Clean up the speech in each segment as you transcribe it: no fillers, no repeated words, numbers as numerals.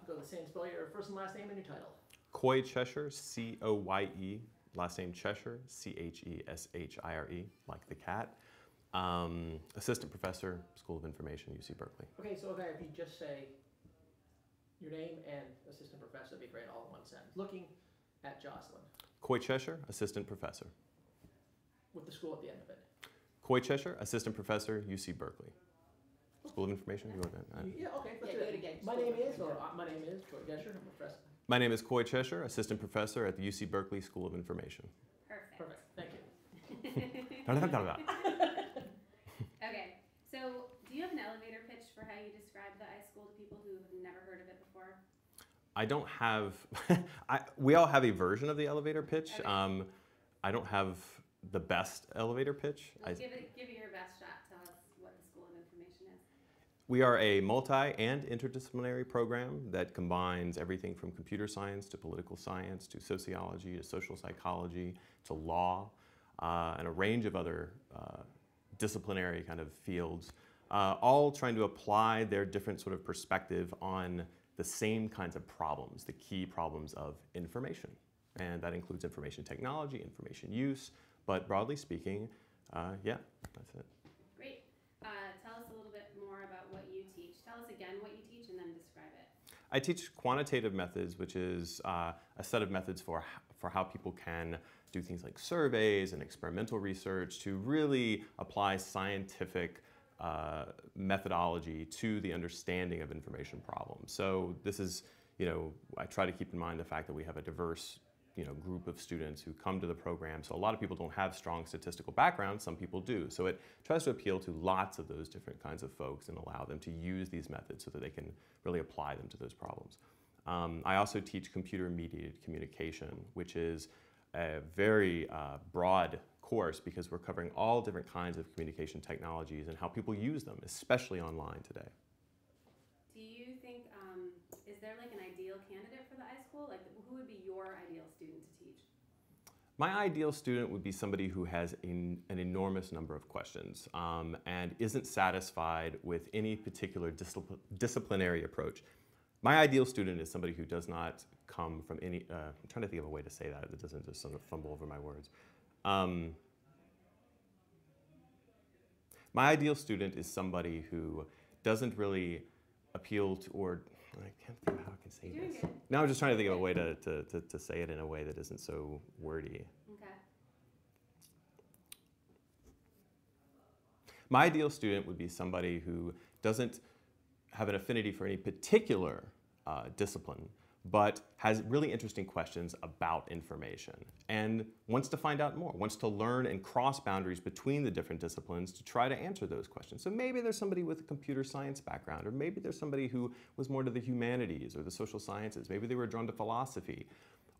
Go the same, spell your first and last name and your title. Coy Cheshire, C-O-Y-E, last name Cheshire, C-H-E-S-H-I-R-E, like the cat. Assistant Professor, School of Information, UC Berkeley. Okay, so okay, if you just say your name and assistant professor, that'd be great, all in one sentence. Looking at Jocelyn. Coy Cheshire, Assistant Professor. With the school at the end of it. Coy Cheshire, Assistant Professor, UC Berkeley. School of Information, you want that? Yeah, okay, let's Yeah, do do it it again. My name is, or my name is Troy Gesher, I'm a professor. My name is Coy Cheshire, Assistant Professor at the UC Berkeley School of Information. Perfect. Thank you. Okay, so do you have an elevator pitch for how you describe the iSchool to people who have never heard of it before? I don't have, we all have a version of the elevator pitch. Okay. I don't have the best elevator pitch. Well, give it your best shot. Tell us what the School of Information is. We are a multi- and interdisciplinary program that combines everything from computer science to political science to sociology to social psychology to law and a range of other disciplinary kind of fields, all trying to apply their different sort of perspective on the same kinds of problems, the key problems of information. And that includes information technology, information use, but broadly speaking, yeah, that's it. Great. Tell us a little bit more about what you teach. Tell us again what you teach and then describe it. I teach quantitative methods, which is a set of methods for how people can do things like surveys and experimental research to really apply scientific methodology to the understanding of information problems. So this is, I try to keep in mind the fact that we have a diverse group of students who come to the program. So a lot of people don't have strong statistical backgrounds, some people do. So it tries to appeal to lots of those different kinds of folks and allow them to use these methods so that they can really apply them to those problems. I also teach computer-mediated communication, which is a very broad course because we're covering all different kinds of communication technologies and how people use them, especially online today. Do you think, is there like an ideal candidate for the iSchool? Like who would be your ideal student to teach? My ideal student would be somebody who has an enormous number of questions and isn't satisfied with any particular disciplinary approach. My ideal student is somebody who does not come from any, I'm trying to think of a way to say that doesn't just sort of fumble over my words. My ideal student is somebody who doesn't really appeal to, or I can't think of how I can say this. Now I'm just trying to think of a way to say it in a way that isn't so wordy. Okay. My ideal student would be somebody who doesn't have an affinity for any particular discipline, but has really interesting questions about information and wants to find out more, wants to learn and cross boundaries between the different disciplines to try to answer those questions. So maybe there's somebody with a computer science background, or maybe there's somebody who was more to the humanities or the social sciences. Maybe they were drawn to philosophy.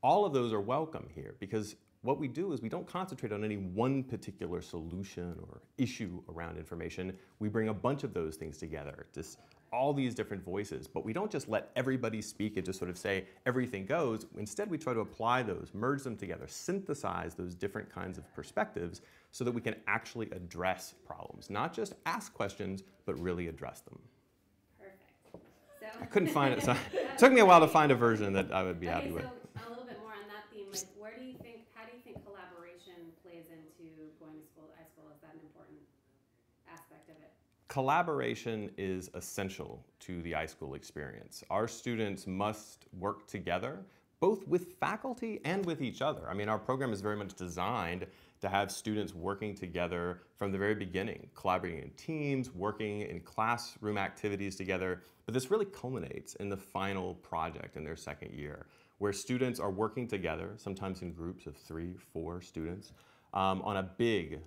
All of those are welcome here because what we do is we don't concentrate on any one particular solution or issue around information. We bring a bunch of those things together, just all these different voices, but we don't just let everybody speak and just sort of say everything goes. Instead, we try to apply those, merge them together, synthesize those different kinds of perspectives so that we can actually address problems, not just ask questions, but really address them. Perfect. So I couldn't find it, so it took me a while to find a version that I would be happy with. So a little bit more on that theme, like how do you think collaboration plays into going to school, iSchool? Is that an important aspect of it? Collaboration is essential to the iSchool experience. Our students must work together, both with faculty and with each other. I mean, our program is very much designed to have students working together from the very beginning, collaborating in teams, working in classroom activities together. But this really culminates in the final project in their second year, where students are working together, sometimes in groups of 3, 4 students, on a big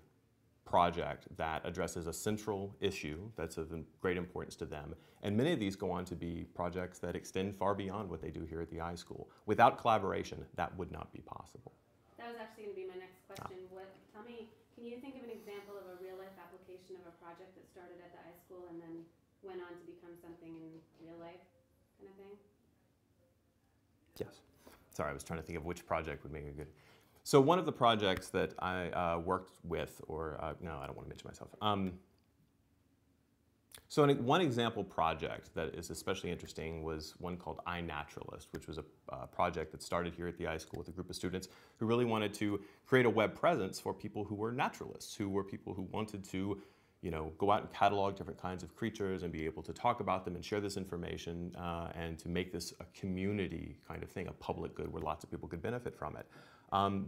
project that addresses a central issue that's of great importance to them. And many of these go on to be projects that extend far beyond what they do here at the iSchool. Without collaboration, that would not be possible. That was actually going to be my next question. Tell me, can you think of an example of a real-life application of a project that started at the iSchool and then went on to become something in real life kind of thing? Yes. Sorry, I was trying to think of which project would make a good... So one of the projects that I worked with, or no, I don't want to mention myself. So one example project that is especially interesting was one called iNaturalist, which was a project that started here at the iSchool with a group of students who really wanted to create a web presence for people who were naturalists, who were people who wanted to, go out and catalog different kinds of creatures and be able to talk about them and share this information and to make this a community kind of thing, a public good where lots of people could benefit from it.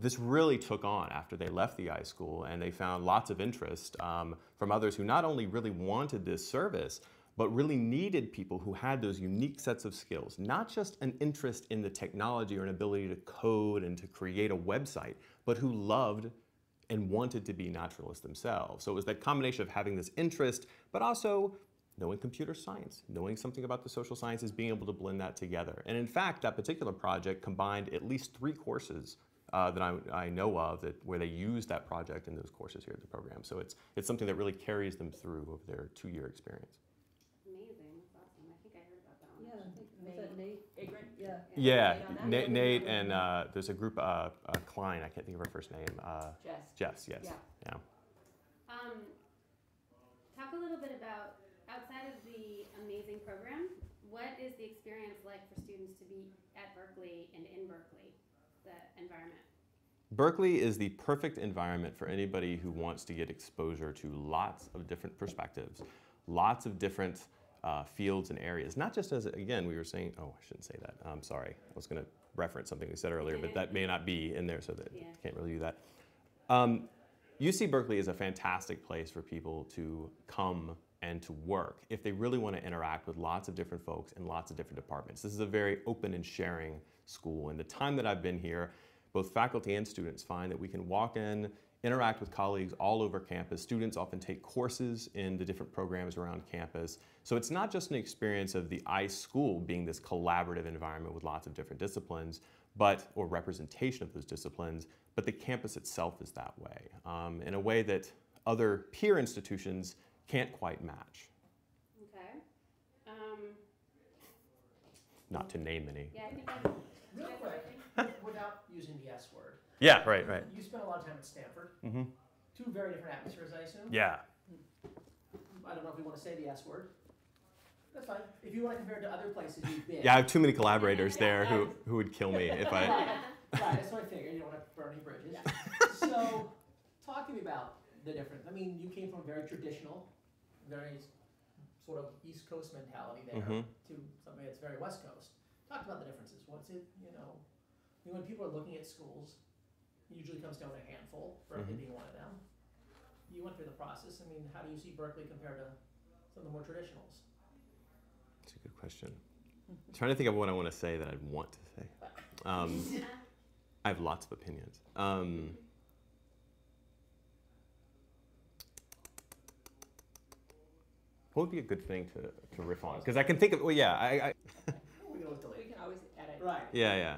This really took on after they left the iSchool, and they found lots of interest from others who not only really wanted this service, but really needed people who had those unique sets of skills, not just an interest in the technology or an ability to code and to create a website, but who loved and wanted to be naturalists themselves. So it was that combination of having this interest, but also knowing computer science, knowing something about the social sciences, being able to blend that together. And in fact, that particular project combined at least 3 courses that I know of where they use that project in those courses here at the program. So it's something that really carries them through over their 2-year experience. Amazing, that's awesome. I think I heard about that one. Yeah, I think, was that Nate? Agron? Yeah, Nate Nate and there's a group, Klein, I can't think of her first name. Jess. Jess, yes. Yeah. Talk a little bit about, outside of the amazing program, what is the experience like for students to be at Berkeley and in Berkeley, the environment? Berkeley is the perfect environment for anybody who wants to get exposure to lots of different perspectives, lots of different fields and areas. Not just as, again, we were saying, oh, I shouldn't say that. I'm sorry. I was going to reference something we said earlier, but that may not be in there, so that can't really do that. UC Berkeley is a fantastic place for people to come and to work if they really want to interact with lots of different folks in lots of different departments. This is a very open and sharing school. And the time that I've been here, both faculty and students find that we can walk in, interact with colleagues all over campus. Students often take courses in the different programs around campus. So it's not just an experience of the iSchool being this collaborative environment with lots of different disciplines, or representation of those disciplines, but the campus itself is that way, in a way that other peer institutions can't quite match. Okay. Not to name any. Yeah, I think Real quick, without using the S word. Yeah, right. You spent a lot of time at Stanford. Mm-hmm. 2 very different atmospheres, I assume? Yeah. I don't know if we want to say the S word. That's fine. If you want to compare it to other places you've been. Yeah, I have too many collaborators there who would kill me if I... Right, that's what I figured. You don't want to burn any bridges. Yeah. So, talk to me about the difference. I mean, you came from a very traditional, very sort of East Coast mentality there to something that's very West Coast. Talk about the differences. What's it, when people are looking at schools, it usually comes down to a handful, Berkeley being one of them. You went through the process. I mean, how do you see Berkeley compared to some of the more traditionals? That's a good question. I'm trying to think of what I want to say that I'd want to say. I have lots of opinions. What would be a good thing to riff on? Because I can think of, we can always edit. Right. Yeah.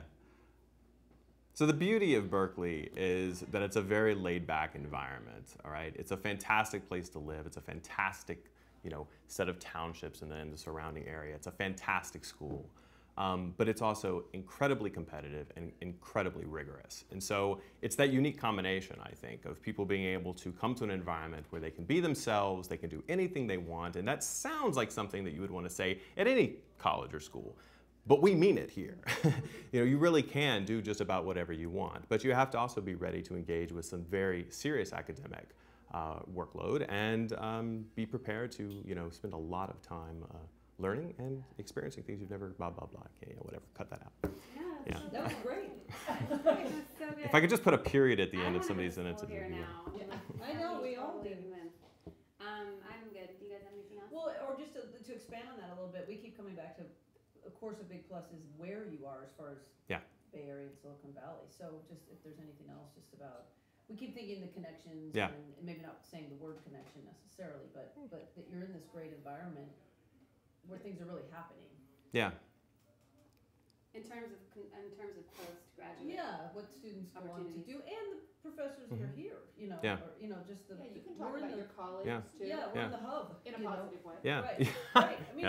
So the beauty of Berkeley is that it's a very laid-back environment, all right? It's a fantastic place to live. It's a fantastic, set of townships and then the surrounding area. It's a fantastic school. But it's also incredibly competitive and incredibly rigorous. And so it's that unique combination, I think, of people being able to come to an environment where they can be themselves, they can do anything they want, and that sounds like something that you would want to say at any college or school. But we mean it here. You really can do just about whatever you want, but you have to also be ready to engage with some very serious academic workload and be prepared to, spend a lot of time learning and experiencing things you've never, blah, blah, blah. Okay, whatever, cut that out. Yeah. That was great. That's so good. If I could just put a period at the end of some of these sentences. Here now. Yeah. I know, we all do. I'm good. Do you guys have anything else? Well, or just to expand on that a little bit, we keep coming back to, of course, a big plus is where you are as far as Bay Area and Silicon Valley. So just if there's anything else just about, we keep thinking the connections and maybe not saying the word connection necessarily, but that you're in this great environment where things are really happening. Yeah. In terms of postgraduate. Yeah, what students go on to do, and the professors that are here, or just the. Yeah, you can talk about your colleagues too. Yeah, we're in the hub. In a positive way. Yeah. Right. I mean,